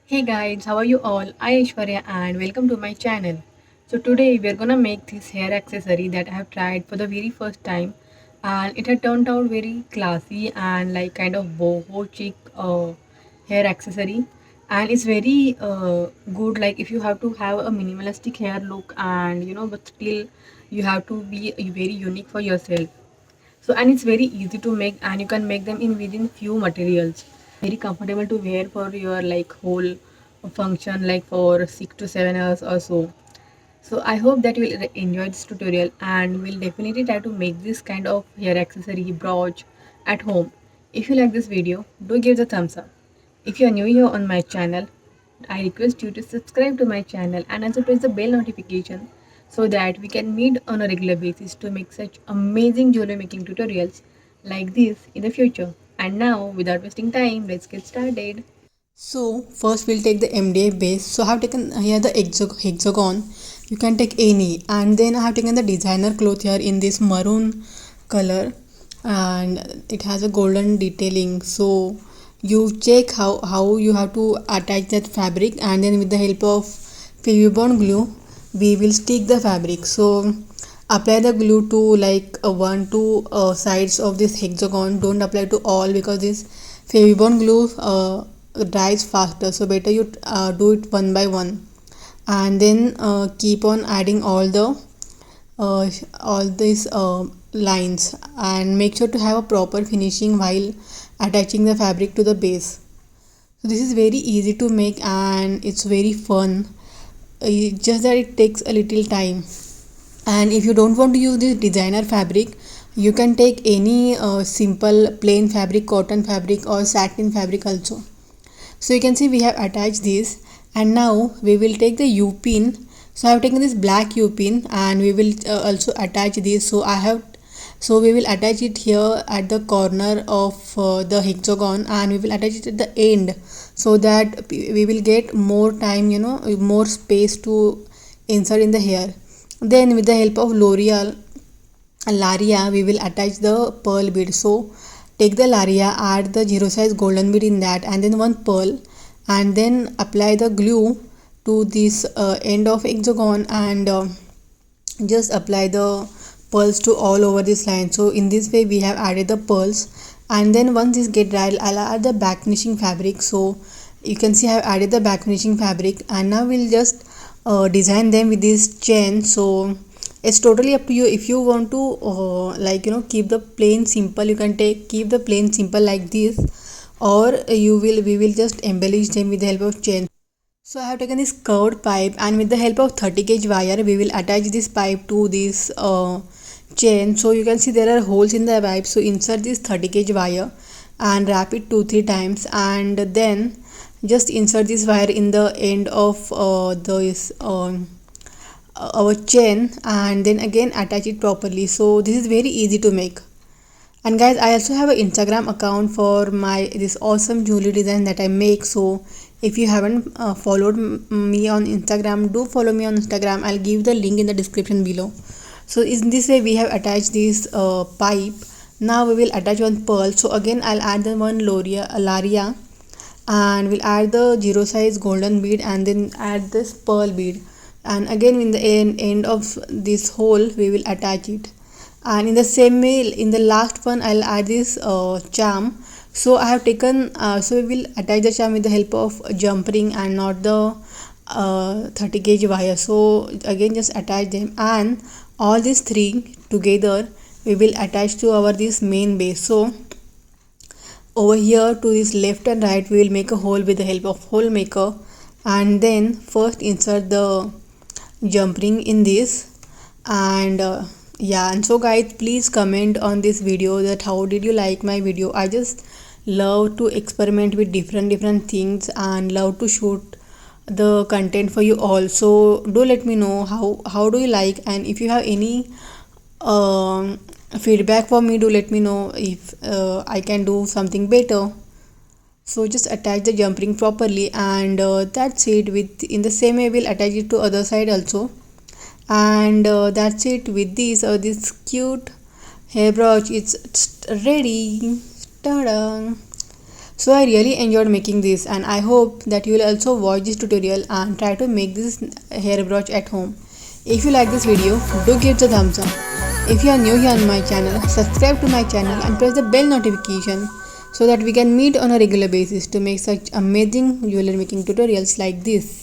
Hey guys, how are you all? I Aishwarya and welcome to my channel. So today we are gonna make this hair accessory that I have tried for the very first time, and it had turned out very classy and like kind of boho chic hair accessory, and it's very good like if you have to have a minimalistic hair look and but still you have to be very unique for yourself. So and it's very easy to make and you can make them in within few materials. Very comfortable to wear for your like whole function like for 6 to 7 hours or so. So I hope that you will enjoy this tutorial and will definitely try to make this kind of hair accessory brooch at home. If you like this video, do give the thumbs up. If you are new here on my channel, I request you to subscribe to my channel and also press the bell notification so that we can meet on a regular basis to make such amazing jewelry making tutorials like this in the future. And now, without wasting time, let's get started. So first we'll take the MDF base. So I have taken here the hexagon. You can take any, and then I have taken the designer cloth here in this maroon color, and it has a golden detailing. So you check how you have to attach that fabric, and then with the help of Fevibond glue we will stick the fabric. So apply the glue to like one two sides of this hexagon. Don't apply to all because this Fevibond glue dries faster, so better you do it one by one, and then keep on adding all these lines, and make sure to have a proper finishing while attaching the fabric to the base. So this is very easy to make and it's very fun. Just that it takes a little time. And if you don't want to use this designer fabric, you can take any simple plain fabric, cotton fabric or satin fabric also. So you can see we have attached this, and now we will take the U pin. So I have taken this black U pin and we will also attach this. So we will attach it here at the corner of the hexagon, and we will attach it at the end so that we will get more time, more space to insert in the hair. Then with the help of Laria, we will attach the pearl bead. So take the Laria, add the zero size golden bead in that, and then one pearl, and then apply the glue to this end of hexagon, and just apply the pearls to all over this line. So in this way we have added the pearls, and then once this get dried, I'll add the back finishing fabric. So you can see I have added the back finishing fabric, and now we'll just design them with this chain. So it's totally up to you. If you want to keep the plain simple, you can keep the plain simple like this, or we will just embellish them with the help of chain. So I have taken this curved pipe, and with the help of 30 gauge wire we will attach this pipe to this chain. So you can see there are holes in the pipe, so insert this 30 gauge wire and wrap it 2-3 times, and then just insert this wire in the end of this our chain, and then again attach it properly. So this is very easy to make. And guys, I also have an Instagram account for my this awesome jewelry design that I make. So if you haven't followed me on Instagram, do follow me on Instagram. I'll give the link in the description below. So in this way we have attached this pipe. Now we will attach one pearl. So again I'll add the one Laria, and we'll add the zero size golden bead, and then add this pearl bead, and again in the end of this hole we will attach it. And in the same way in the last one I'll add this charm. So I have taken so we will attach the charm with the help of jump ring and not the 30 gauge wire. So again just attach them, and all these three together we will attach to our this main base. So over here to this left and right we will make a hole with the help of hole maker, and then first insert the jump ring in this, and yeah. And so guys, please comment on this video that how did you like my video. I just love to experiment with different things and love to shoot the content for you all. So do let me know how do you like, and if you have any feedback for me, do let me know if I can do something better. So just attach the jump ring properly, and that's it. With in the same way we'll attach it to other side also, and that's it. With this cute hair brush, it's ready. Ta-da! So I really enjoyed making this, and I hope that you will also watch this tutorial and try to make this hair brooch at home. If you like this video, do give the thumbs up. If you are new here on my channel, subscribe to my channel and press the bell notification so that we can meet on a regular basis to make such amazing jewelry making tutorials like this.